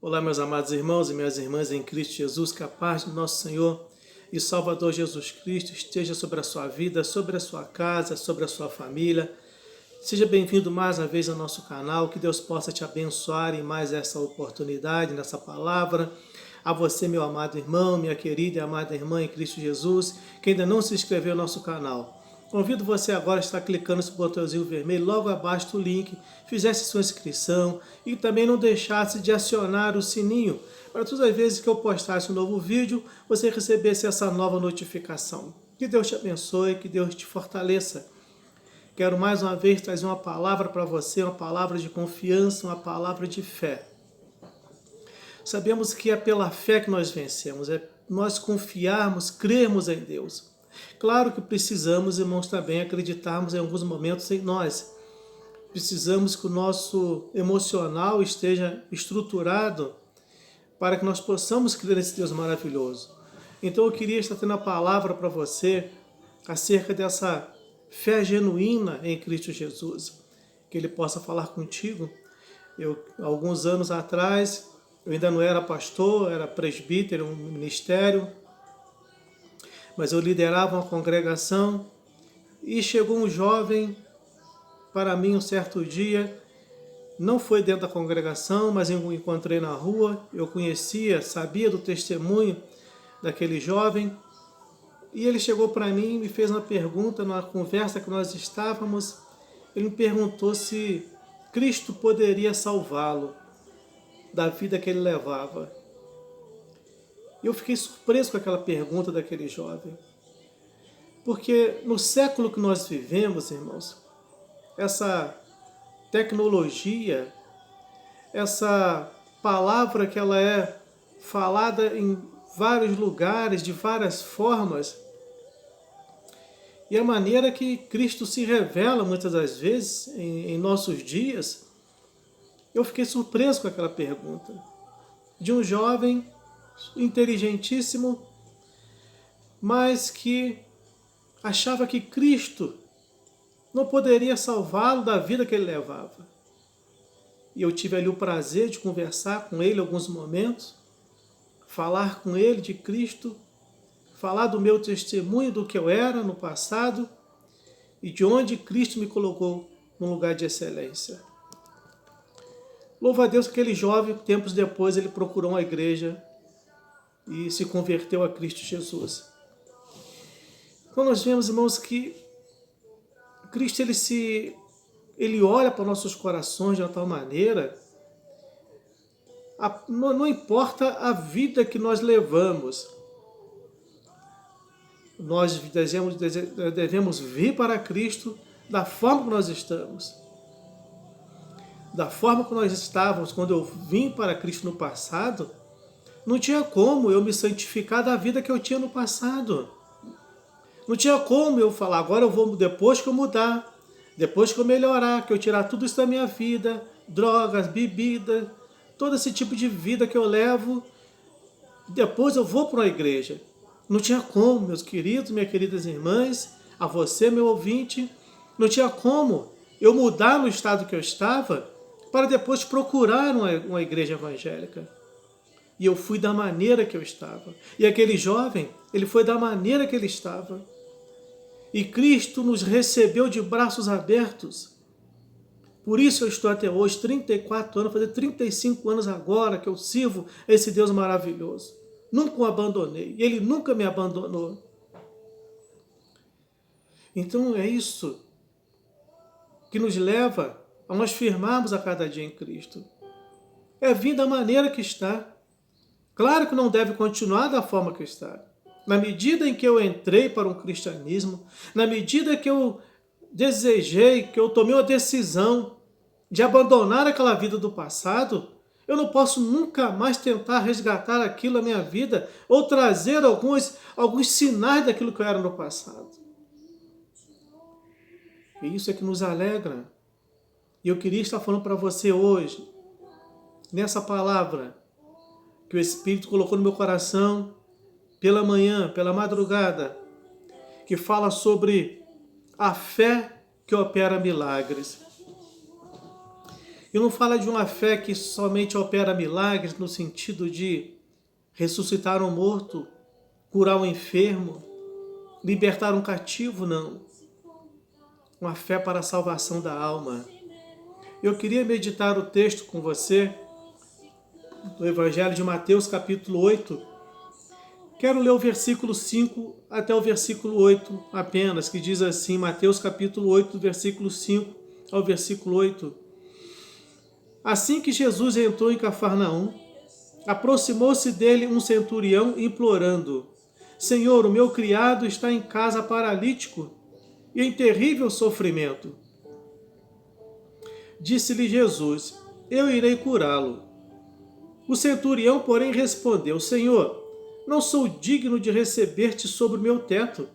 Olá, meus amados irmãos e minhas irmãs em Cristo Jesus, que a paz do nosso Senhor e Salvador Jesus Cristo esteja sobre a sua vida, sobre a sua casa, sobre a sua família. Seja bem-vindo mais uma vez ao nosso canal, que Deus possa te abençoar em mais essa oportunidade, nessa palavra. A você, meu amado irmão, minha querida e amada irmã em Cristo Jesus, que ainda não se inscreveu no nosso canal. Convido você agora a estar clicando nesse botãozinho vermelho logo abaixo do link, fizesse sua inscrição e também não deixasse de acionar o sininho para todas as vezes que eu postasse um novo vídeo, você recebesse essa nova notificação. Que Deus te abençoe, que Deus te fortaleça. Quero mais uma vez trazer uma palavra para você, uma palavra de confiança, uma palavra de fé. Sabemos que é pela fé que nós vencemos, é nós confiarmos, crermos em Deus. Claro que precisamos, irmãos, também acreditarmos em alguns momentos em nós. Precisamos que o nosso emocional esteja estruturado para que nós possamos crer nesse Deus maravilhoso. Então eu queria estar tendo a palavra para você acerca dessa fé genuína em Cristo Jesus. Que Ele possa falar contigo. Alguns anos atrás, eu ainda não era pastor, era presbítero, um ministério, mas eu liderava uma congregação e chegou um jovem para mim um certo dia, não foi dentro da congregação, mas eu o encontrei na rua, eu conhecia, sabia do testemunho daquele jovem, e ele chegou para mim e me fez uma pergunta, numa conversa que nós estávamos, ele me perguntou se Cristo poderia salvá-lo da vida que ele levava. Eu fiquei surpreso com aquela pergunta daquele jovem. Porque no século que nós vivemos, irmãos, essa tecnologia, essa palavra que ela é falada em vários lugares, de várias formas, e a maneira que Cristo se revela muitas das vezes em nossos dias, eu fiquei surpreso com aquela pergunta. De um jovem inteligentíssimo, mas que achava que Cristo não poderia salvá-lo da vida que ele levava. E eu tive ali o prazer de conversar com ele alguns momentos, falar com ele de Cristo, falar do meu testemunho, do que eu era no passado e de onde Cristo me colocou num lugar de excelência. Louva a Deus que aquele jovem, tempos depois, ele procurou uma igreja e se converteu a Cristo Jesus. Então nós vemos, irmãos, que Cristo ele olha para nossos corações de uma tal maneira, não importa a vida que nós levamos, nós devemos vir para Cristo da forma que nós estamos. Da forma que nós estávamos quando eu vim para Cristo no passado, não tinha como eu me santificar da vida que eu tinha no passado. Não tinha como eu falar, agora eu vou, depois que eu mudar, depois que eu melhorar, que eu tirar tudo isso da minha vida, drogas, bebida, todo esse tipo de vida que eu levo, depois eu vou para uma igreja. Não tinha como, meus queridos, minhas queridas irmãs, a você, meu ouvinte, não tinha como eu mudar no estado que eu estava para depois procurar uma igreja evangélica. E eu fui da maneira que eu estava. E aquele jovem, ele foi da maneira que ele estava. E Cristo nos recebeu de braços abertos. Por isso eu estou até hoje, 34 anos, fazer 35 anos agora que eu sirvo esse Deus maravilhoso. Nunca o abandonei. E Ele nunca me abandonou. Então é isso que nos leva a nós firmarmos a cada dia em Cristo. É vir da maneira que está. Claro que não deve continuar da forma que está. Na medida em que eu entrei para um cristianismo, na medida que eu desejei, que eu tomei uma decisão de abandonar aquela vida do passado, eu não posso nunca mais tentar resgatar aquilo na minha vida ou trazer alguns sinais daquilo que eu era no passado. E isso é que nos alegra. E eu queria estar falando para você hoje, nessa palavra que o Espírito colocou no meu coração, pela manhã, pela madrugada, que fala sobre a fé que opera milagres. E não fala de uma fé que somente opera milagres no sentido de ressuscitar um morto, curar um enfermo, libertar um cativo, não. Uma fé para a salvação da alma. Eu queria meditar o texto com você do Evangelho de Mateus, capítulo 8. Quero ler o versículo 5 até o versículo 8 apenas, que diz assim, Mateus capítulo 8, versículo 5 ao versículo 8. Assim que Jesus entrou em Cafarnaum, aproximou-se dele um centurião implorando, Senhor, o meu criado está em casa paralítico e em terrível sofrimento. Disse-lhe Jesus, eu irei curá-lo. O centurião, porém, respondeu, Senhor, não sou digno de receber-te sobre o meu teto.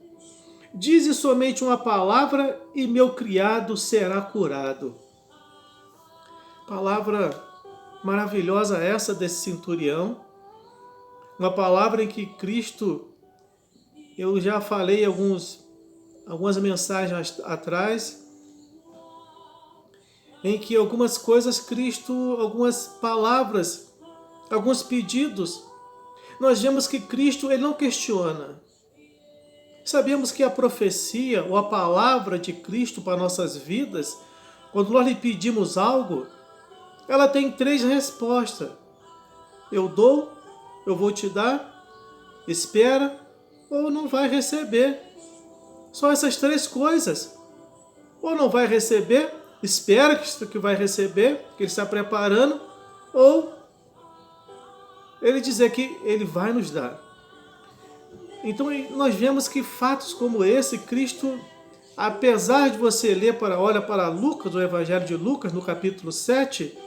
Dize somente uma palavra e meu criado será curado. Palavra maravilhosa essa desse centurião. Uma palavra em que Cristo, eu já falei algumas mensagens atrás, em que algumas coisas Cristo, algumas palavras, alguns pedidos, nós vemos que Cristo ele não questiona. Sabemos que a profecia ou a palavra de Cristo para nossas vidas, quando nós lhe pedimos algo, ela tem 3 respostas. Eu dou, eu vou te dar, espera ou não vai receber. Só essas 3 coisas. Ou não vai receber, espera que vai receber, que ele está preparando, ou ele dizer que ele vai nos dar. Então nós vemos que fatos como esse, Cristo, apesar de você ler olha para Lucas, o Evangelho de Lucas, no capítulo 7,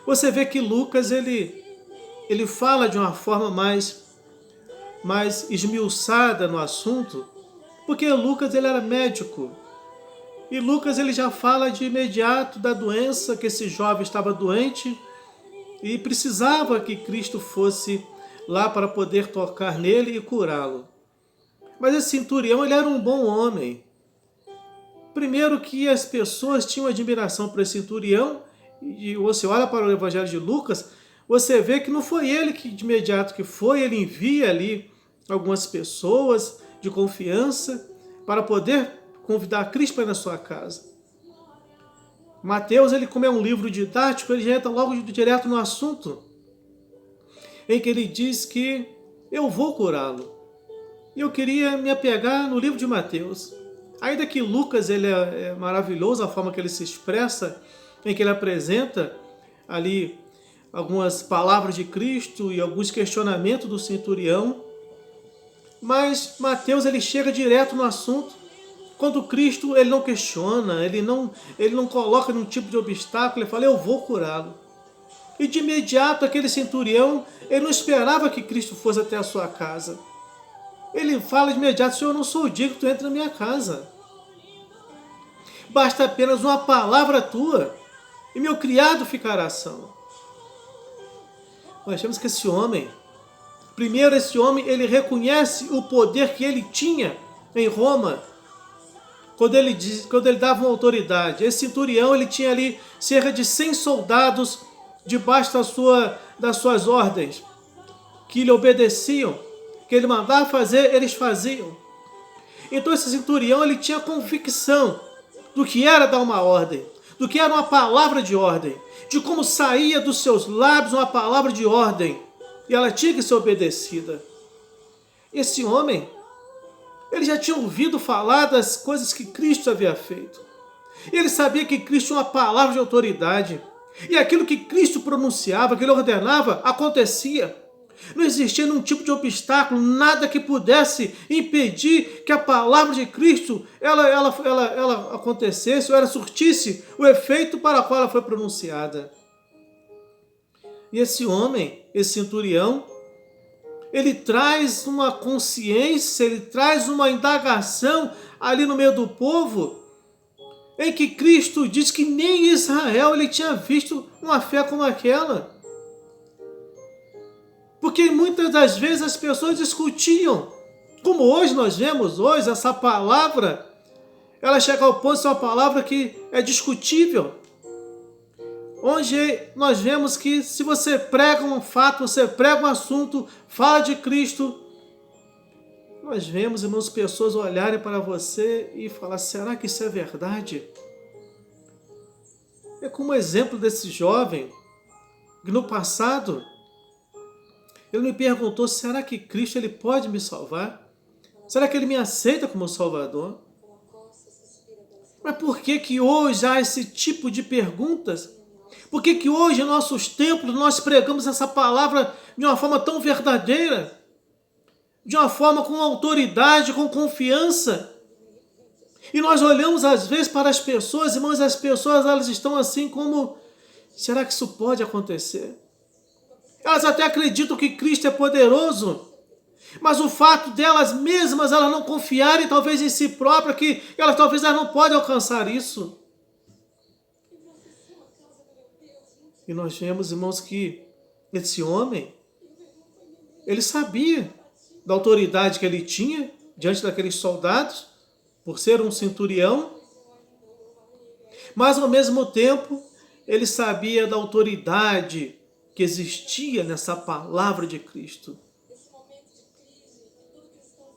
você vê que Lucas ele fala de uma forma mais esmiuçada no assunto, porque Lucas ele era médico. E Lucas ele já fala de imediato da doença, que esse jovem estava doente e precisava que Cristo fosse lá para poder tocar nele e curá-lo. Mas esse centurião ele era um bom homem. Primeiro que as pessoas tinham admiração por esse centurião, e você olha para o Evangelho de Lucas, você vê que não foi ele que de imediato que foi, ele envia ali algumas pessoas de confiança para poder convidar Cristo para ir na sua casa. Mateus, ele como é um livro didático, ele já entra logo direto no assunto, em que ele diz que eu vou curá-lo. E eu queria me apegar no livro de Mateus. Ainda que Lucas ele é maravilhoso, a forma que ele se expressa, em que ele apresenta ali algumas palavras de Cristo e alguns questionamentos do centurião, mas Mateus ele chega direto no assunto. Quando Cristo ele não questiona, ele não coloca nenhum tipo de obstáculo, ele fala, eu vou curá-lo. E de imediato aquele centurião, ele não esperava que Cristo fosse até a sua casa. Ele fala de imediato, Senhor, eu não sou digno que tu entre na minha casa. Basta apenas uma palavra tua e meu criado ficará são. Nós temos que esse homem ele reconhece o poder que ele tinha em Roma, quando ele dava uma autoridade. Esse centurião ele tinha ali cerca de 100 soldados debaixo das suas ordens, que lhe obedeciam, que ele mandava fazer, eles faziam. Então esse centurião ele tinha convicção do que era dar uma ordem, do que era uma palavra de ordem, de como saía dos seus lábios uma palavra de ordem, e ela tinha que ser obedecida. Esse homem, ele já tinha ouvido falar das coisas que Cristo havia feito. Ele sabia que Cristo tinha uma palavra de autoridade, e aquilo que Cristo pronunciava, que ele ordenava, acontecia. Não existia nenhum tipo de obstáculo, nada que pudesse impedir que a palavra de Cristo ela acontecesse, ou ela surtisse o efeito para o qual ela foi pronunciada. E esse homem, esse centurião, ele traz uma consciência, ele traz uma indagação ali no meio do povo, em que Cristo diz que nem em Israel ele tinha visto uma fé como aquela. Porque muitas das vezes as pessoas discutiam, como hoje nós vemos, hoje essa palavra, ela chega ao ponto de ser uma palavra que é discutível. onde nós vemos que se você prega um fato, você prega um assunto, fala de Cristo, nós vemos, irmãos, pessoas olharem para você e falar, será que isso é verdade? É como exemplo desse jovem, que no passado, ele me perguntou, será que Cristo ele pode me salvar? Será que ele me aceita como Salvador? Mas por que que hoje há esse tipo de perguntas? Por que que hoje em nossos templos nós pregamos essa palavra de uma forma tão verdadeira? De uma forma com autoridade, com confiança? E nós olhamos às vezes para as pessoas, irmãos, as pessoas elas estão assim como, será que isso pode acontecer? Elas até acreditam que Cristo é poderoso, mas o fato delas mesmas, elas não confiarem talvez em si próprias, que talvez elas não podem alcançar isso. E nós vemos, irmãos, que esse homem, ele sabia da autoridade que ele tinha diante daqueles soldados, por ser um centurião, mas ao mesmo tempo, ele sabia da autoridade que existia nessa palavra de Cristo.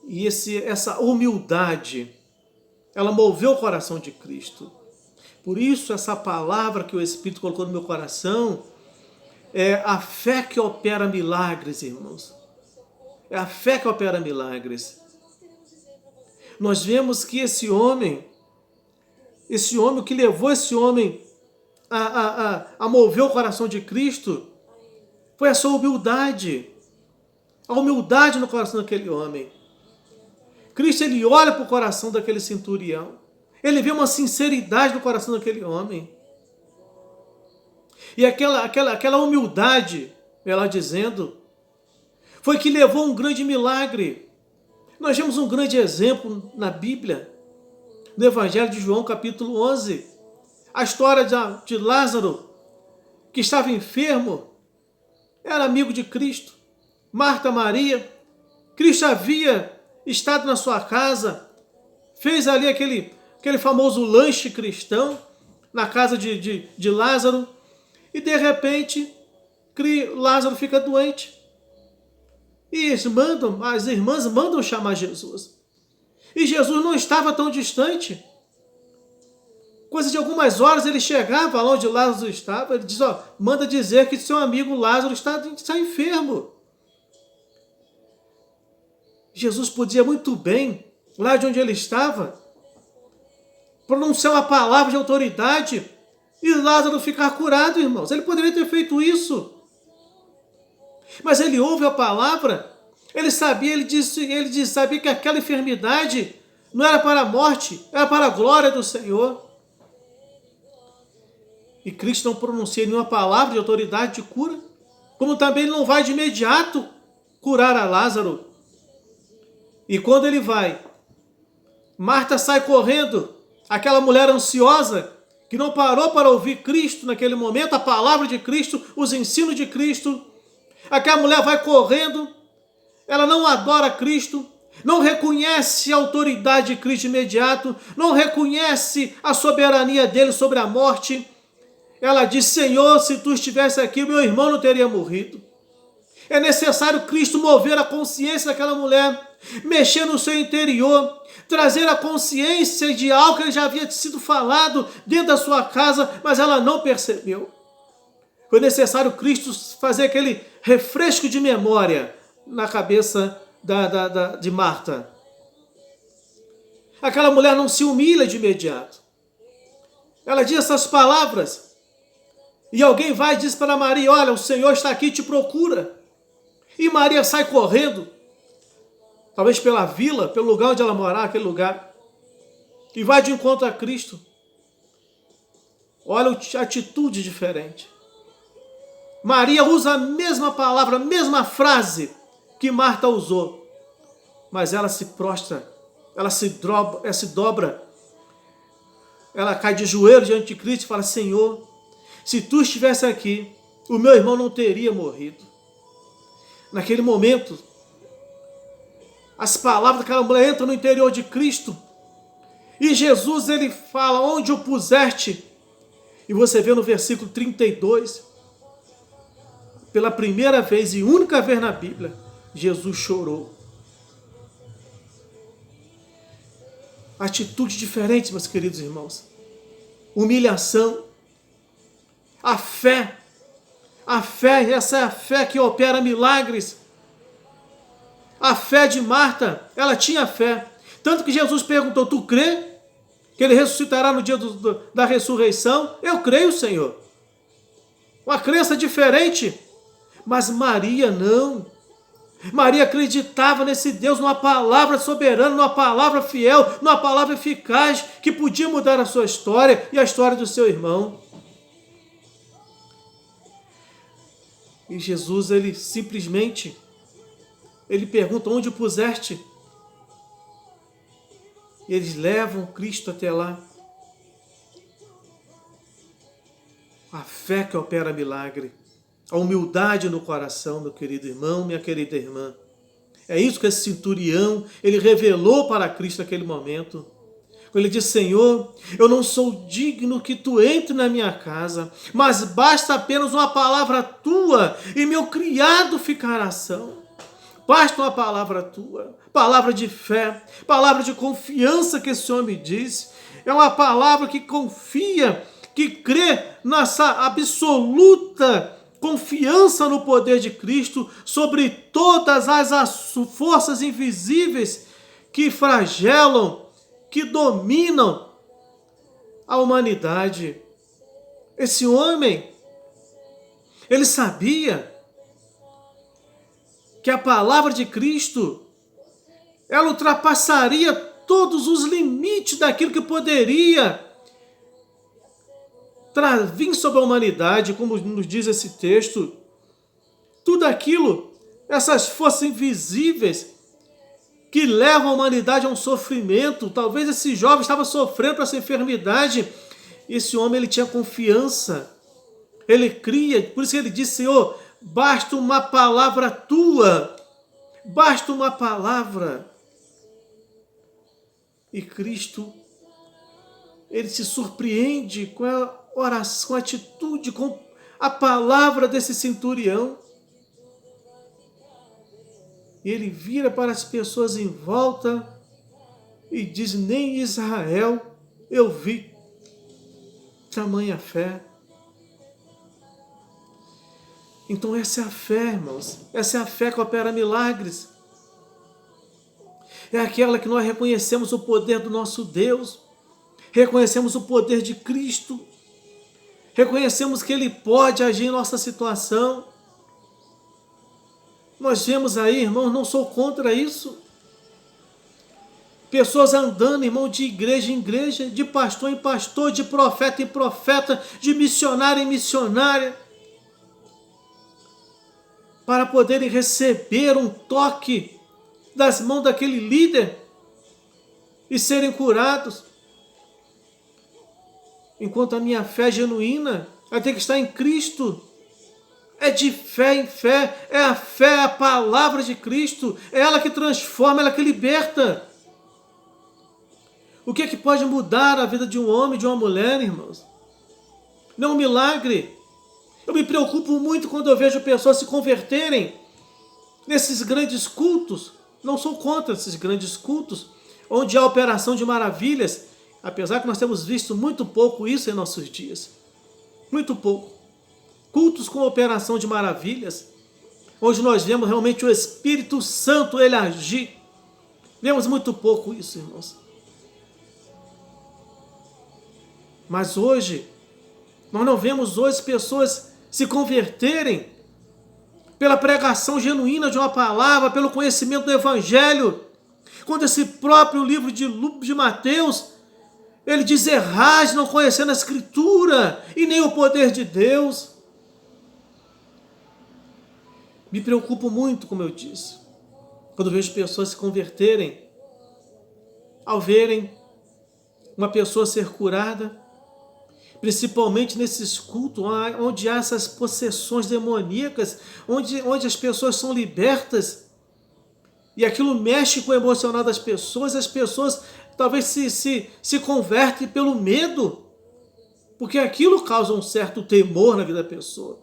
E essa humildade, ela moveu o coração de Cristo. Por isso, essa palavra que o Espírito colocou no meu coração é a fé que opera milagres, irmãos. É a fé que opera milagres. Nós vemos que esse homem, o que levou esse homem a mover o coração de Cristo, foi a sua humildade. A humildade no coração daquele homem. Cristo, ele olha para o coração daquele centurião. Ele vê uma sinceridade no coração daquele homem. E aquela humildade, ela dizendo, foi que levou um grande milagre. Nós vemos um grande exemplo na Bíblia, no Evangelho de João, capítulo 11. A história de Lázaro, que estava enfermo, era amigo de Cristo. Marta, Maria, Cristo havia estado na sua casa, fez ali aquele famoso lanche cristão na casa de Lázaro, e de repente Lázaro fica doente. E as irmãs mandam chamar Jesus. E Jesus não estava tão distante. Coisa de algumas horas ele chegava lá onde Lázaro estava. Ele diz, manda dizer que seu amigo Lázaro está enfermo. Jesus podia muito bem, lá de onde ele estava, pronunciar uma palavra de autoridade e Lázaro ficar curado, irmãos. Ele poderia ter feito isso. Mas ele ouve a palavra, ele sabia que aquela enfermidade não era para a morte, era para a glória do Senhor. E Cristo não pronuncia nenhuma palavra de autoridade de cura, como também ele não vai de imediato curar a Lázaro. E quando ele vai, Marta sai correndo, aquela mulher ansiosa, que não parou para ouvir Cristo naquele momento, a palavra de Cristo, os ensinos de Cristo. Aquela mulher vai correndo, ela não adora Cristo, não reconhece a autoridade de Cristo de imediato, não reconhece a soberania dele sobre a morte. Ela diz, Senhor, se tu estivesse aqui, meu irmão não teria morrido. É necessário Cristo mover a consciência daquela mulher, mexer no seu interior, trazer a consciência de algo que já havia sido falado dentro da sua casa, mas ela não percebeu. Foi necessário Cristo fazer aquele refresco de memória na cabeça de Marta. Aquela mulher não se humilha de imediato. Ela diz essas palavras. E alguém vai e diz para Maria, olha, o Senhor está aqui e te procura. E Maria sai correndo, talvez pela vila, pelo lugar onde ela morava, aquele lugar, e vai de encontro a Cristo. Olha a atitude diferente. Maria usa a mesma palavra, a mesma frase que Marta usou, mas ela se prostra, ela se dobra, ela cai de joelho diante de Cristo e fala, Senhor, se tu estivesse aqui, o meu irmão não teria morrido. Naquele momento, as palavras daquela mulher entram no interior de Cristo, e Jesus, ele fala, onde o puseste, E você vê no versículo 32, pela primeira vez e única vez na Bíblia, Jesus chorou. Atitude diferente, meus queridos irmãos. Humilhação. A fé, essa é a fé que opera milagres. A fé de Marta, ela tinha fé. Tanto que Jesus perguntou, tu crê que ele ressuscitará no dia da ressurreição? Eu creio, Senhor. Uma crença diferente. Mas Maria não. Maria acreditava nesse Deus, numa palavra soberana, numa palavra fiel, numa palavra eficaz, que podia mudar a sua história e a história do seu irmão. E Jesus, ele simplesmente, ele pergunta, onde o puseste? E eles levam Cristo até lá. A fé que opera milagre. A humildade no coração, meu querido irmão, minha querida irmã. É isso que esse centurião, ele revelou para Cristo naquele momento. Quando ele disse, Senhor, eu não sou digno que tu entre na minha casa, mas basta apenas uma palavra tua e meu criado ficará são. Basta uma palavra tua, palavra de fé, palavra de confiança que esse homem disse. É uma palavra que confia, que crê nessa absoluta confiança no poder de Cristo sobre todas as forças invisíveis que flagelam, que dominam a humanidade. Esse homem, ele sabia que a palavra de Cristo, ela ultrapassaria todos os limites daquilo que poderia vir sobre a humanidade, como nos diz esse texto. Tudo aquilo, essas forças invisíveis que levam a humanidade a um sofrimento. Talvez esse jovem estava sofrendo por essa enfermidade. Esse homem, ele tinha confiança. Ele cria, por isso que ele disse, Senhor, basta uma palavra tua. Basta uma palavra. E Cristo, ele se surpreende com a oração, com a atitude, com a palavra desse centurião. E ele vira para as pessoas em volta e diz, nem em Israel eu vi tamanha fé. Então essa é a fé, irmãos. Essa é a fé que opera milagres. É aquela que nós reconhecemos o poder do nosso Deus. Reconhecemos o poder de Cristo. Reconhecemos que Ele pode agir em nossa situação. Nós vemos aí, irmãos, não sou contra isso. Pessoas andando, irmão, de igreja em igreja, de pastor em pastor, de profeta em profeta, de missionária em missionária, para poderem receber um toque das mãos daquele líder e serem curados. Enquanto a minha fé genuína, ela tem que estar em Cristo. É de fé em fé, é a fé, a palavra de Cristo, é ela que transforma, ela que liberta. O que é que pode mudar a vida de um homem, de uma mulher, irmãos? Não é um milagre. Eu me preocupo muito quando eu vejo pessoas se converterem nesses grandes cultos. Não sou contra esses grandes cultos, onde há operação de maravilhas, apesar que nós temos visto muito pouco isso em nossos dias. Muito pouco. Cultos com operação de maravilhas, onde nós vemos realmente o Espírito Santo, ele agir. Vemos muito pouco isso, irmãos. Mas hoje, nós não vemos hoje pessoas se converterem pela pregação genuína de uma palavra, pelo conhecimento do Evangelho. Quando esse próprio livro de Mateus, ele diz, errais não conhecendo a Escritura e nem o poder de Deus. Me preocupo muito, como eu disse, quando vejo pessoas se converterem, ao verem uma pessoa ser curada, principalmente nesses cultos, onde há essas possessões demoníacas, onde as pessoas são libertas, e aquilo mexe com o emocional das pessoas, as pessoas talvez se convertem pelo medo. Porque aquilo causa um certo temor na vida da pessoa.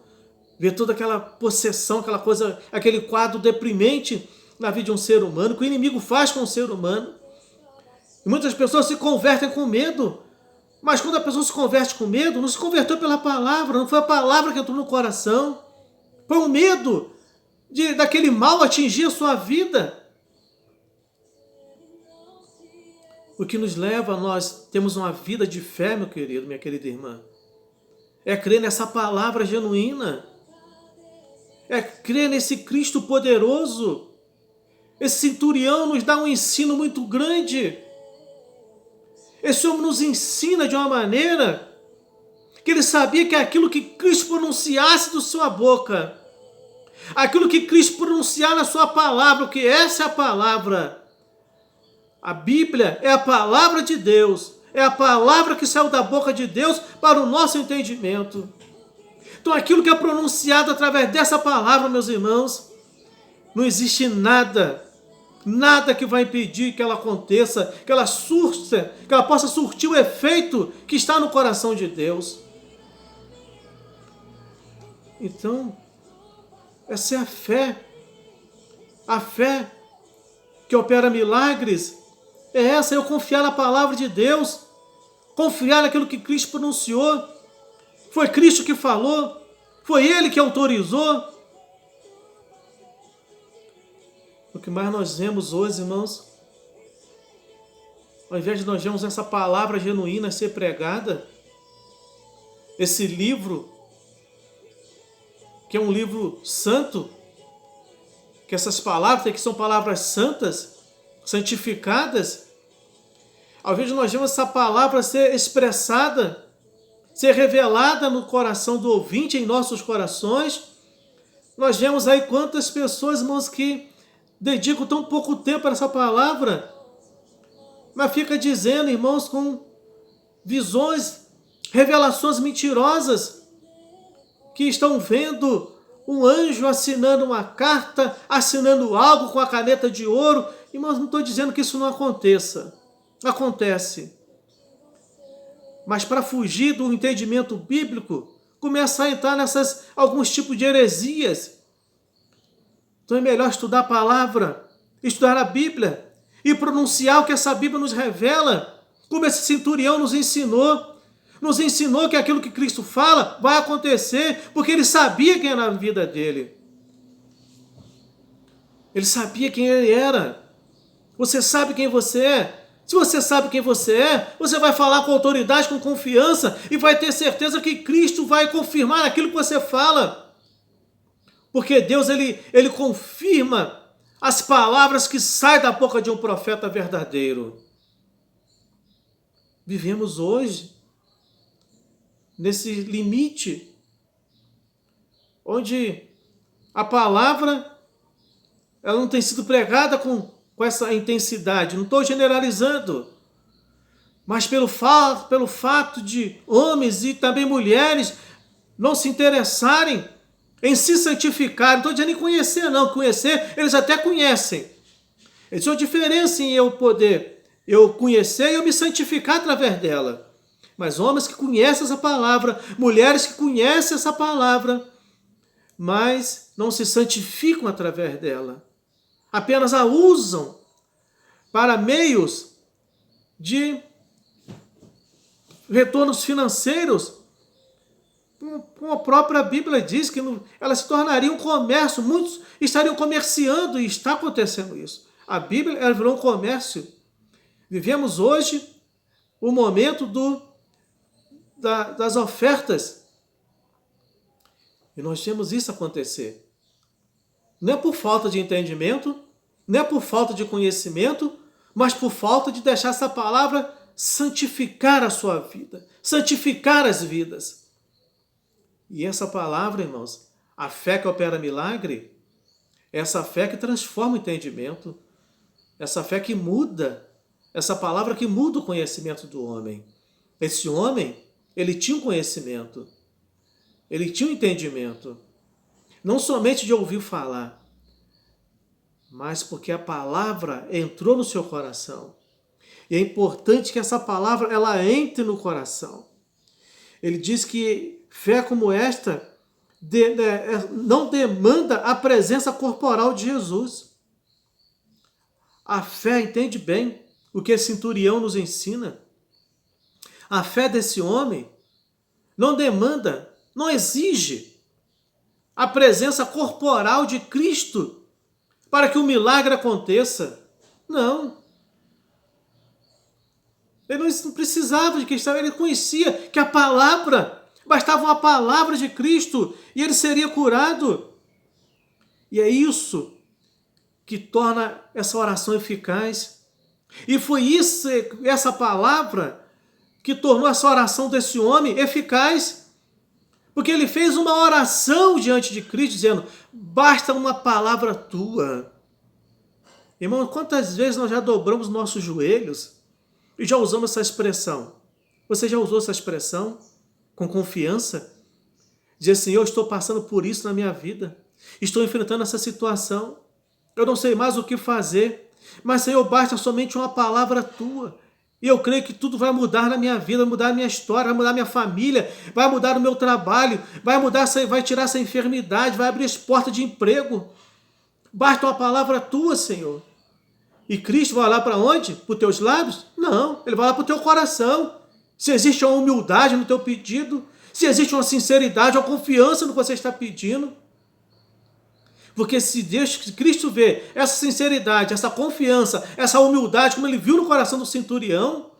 Ver toda aquela possessão, aquela coisa, aquele quadro deprimente na vida de um ser humano, que o inimigo faz com o ser humano. E muitas pessoas se convertem com medo. Mas quando a pessoa se converte com medo, não se converteu pela palavra, não foi a palavra que entrou no coração. Foi o medo daquele mal atingir a sua vida. O que nos leva a nós termos uma vida de fé, meu querido, minha querida irmã, é crer nessa palavra genuína. É crer nesse Cristo poderoso. Esse centurião nos dá um ensino muito grande. Esse homem nos ensina de uma maneira que ele sabia que aquilo que Cristo pronunciasse da sua boca, aquilo que Cristo pronunciar na sua palavra, porque essa é a palavra. A Bíblia é a palavra de Deus, é a palavra que saiu da boca de Deus para o nosso entendimento. Então aquilo que é pronunciado através dessa palavra, meus irmãos, não existe nada que vai impedir que ela aconteça, que ela surta, que ela possa surtir o efeito que está no coração de Deus. Então, essa é a fé. A fé que opera milagres é essa, eu confiar na palavra de Deus, confiar naquilo que Cristo pronunciou. Foi Cristo que falou, foi Ele que autorizou. O que mais nós vemos hoje, irmãos, ao invés de nós vermos essa palavra genuína ser pregada, esse livro, que é um livro santo, que essas palavras que são palavras santas, santificadas, ao invés de nós vermos essa palavra ser expressada, ser revelada no coração do ouvinte, em nossos corações, nós vemos aí quantas pessoas, irmãos, que dedicam tão pouco tempo a essa palavra, mas fica dizendo, irmãos, com visões, revelações mentirosas, que estão vendo um anjo assinando uma carta, assinando algo com a caneta de ouro. Irmãos, não estou dizendo que isso não aconteça. Acontece. Mas para fugir do entendimento bíblico, começa a entrar nessas alguns tipos de heresias. Então é melhor estudar a palavra, estudar a Bíblia e pronunciar o que essa Bíblia nos revela, como esse centurião nos ensinou. Nos ensinou que aquilo que Cristo fala vai acontecer, porque ele sabia quem era a vida dele. Ele sabia quem ele era. Você sabe quem você é? Se você sabe quem você é, você vai falar com autoridade, com confiança e vai ter certeza que Cristo vai confirmar aquilo que você fala. Porque Deus, ele confirma as palavras que saem da boca de um profeta verdadeiro. Vivemos hoje nesse limite, onde a palavra ela não tem sido pregada com essa intensidade. Não estou generalizando, mas pelo fato de homens e também mulheres não se interessarem em se santificar. Não estou dizendo em conhecer, não. Conhecer, eles até conhecem. Existe uma diferença em eu conhecer e eu me santificar através dela. Mas homens que conhecem essa palavra, mulheres que conhecem essa palavra, mas não se santificam através dela. Apenas a usam para meios de retornos financeiros. Como a própria Bíblia diz que ela se tornaria um comércio, muitos estariam comerciando e está acontecendo isso. A Bíblia ela virou um comércio. Vivemos hoje o momento das ofertas. E nós vemos isso acontecer. Não é por falta de entendimento, não é por falta de conhecimento, mas por falta de deixar essa palavra santificar a sua vida, santificar as vidas. E essa palavra, irmãos, a fé que opera milagre, essa fé que transforma o entendimento, essa fé que muda, essa palavra que muda o conhecimento do homem. Esse homem, ele tinha um conhecimento, ele tinha um entendimento, não somente de ouvir falar, mas porque a palavra entrou no seu coração. E é importante que essa palavra ela entre no coração. Ele diz que fé como esta não demanda a presença corporal de Jesus. A fé, entende bem o que esse centurião nos ensina. A fé desse homem não demanda, não exige a presença corporal de Cristo para que o milagre aconteça. Não. Ele não precisava de Cristo, ele conhecia que a palavra, bastava uma palavra de Cristo e ele seria curado. E é isso que torna essa oração eficaz. E foi isso, essa palavra que tornou essa oração desse homem eficaz. Porque ele fez uma oração diante de Cristo, dizendo, basta uma palavra tua. Irmão, quantas vezes nós já dobramos nossos joelhos e já usamos essa expressão? Você já usou essa expressão com confiança? Dizer assim, eu estou passando por isso na minha vida. Estou enfrentando essa situação. Eu não sei mais o que fazer. Mas, Senhor, basta somente uma palavra tua. E eu creio que tudo vai mudar na minha vida, vai mudar a minha história, vai mudar a minha família, vai mudar o meu trabalho, vai tirar essa enfermidade, vai abrir as portas de emprego. Basta uma palavra tua, Senhor. E Cristo vai lá para onde? Para os teus lábios? Não, ele vai lá para o teu coração. Se existe uma humildade no teu pedido, se existe uma sinceridade, uma confiança no que você está pedindo. Porque se Cristo vê essa sinceridade, essa confiança, essa humildade, como ele viu no coração do centurião,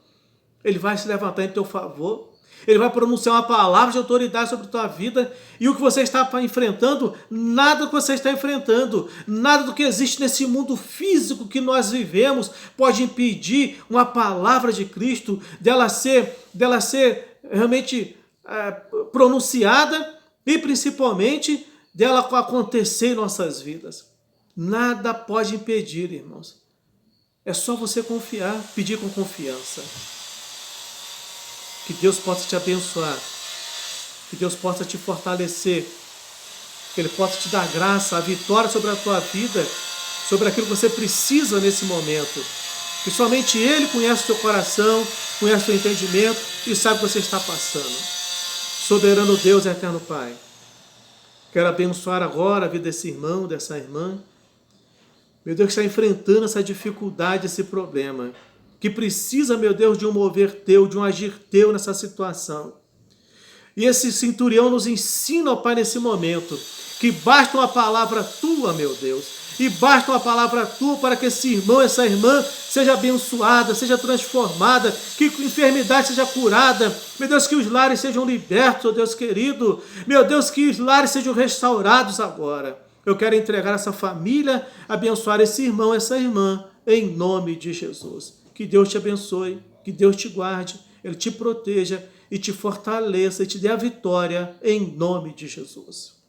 ele vai se levantar em teu favor, ele vai pronunciar uma palavra de autoridade sobre a tua vida, e o que você está enfrentando, nada do que você está enfrentando, nada do que existe nesse mundo físico que nós vivemos, pode impedir uma palavra de Cristo dela ser realmente pronunciada, e principalmente dela acontecer em nossas vidas. Nada pode impedir, irmãos. É só você confiar, pedir com confiança. Que Deus possa te abençoar. Que Deus possa te fortalecer. Que Ele possa te dar graça, a vitória sobre a tua vida, sobre aquilo que você precisa nesse momento. Que somente Ele conhece o teu coração, conhece o teu entendimento e sabe o que você está passando. Soberano Deus, eterno Pai. Quero abençoar agora a vida desse irmão, dessa irmã. Meu Deus, que está enfrentando essa dificuldade, esse problema. Que precisa, meu Deus, de um mover teu, de um agir teu nessa situação. E esse centurião nos ensina, ó Pai, nesse momento, que basta uma palavra tua, meu Deus. E basta uma palavra tua para que esse irmão, essa irmã, seja abençoada, seja transformada, que a enfermidade seja curada. Meu Deus, que os lares sejam libertos, ó Deus querido. Meu Deus, que os lares sejam restaurados agora. Eu quero entregar essa família, abençoar esse irmão, essa irmã, em nome de Jesus. Que Deus te abençoe, que Deus te guarde, Ele te proteja e te fortaleça e te dê a vitória em nome de Jesus.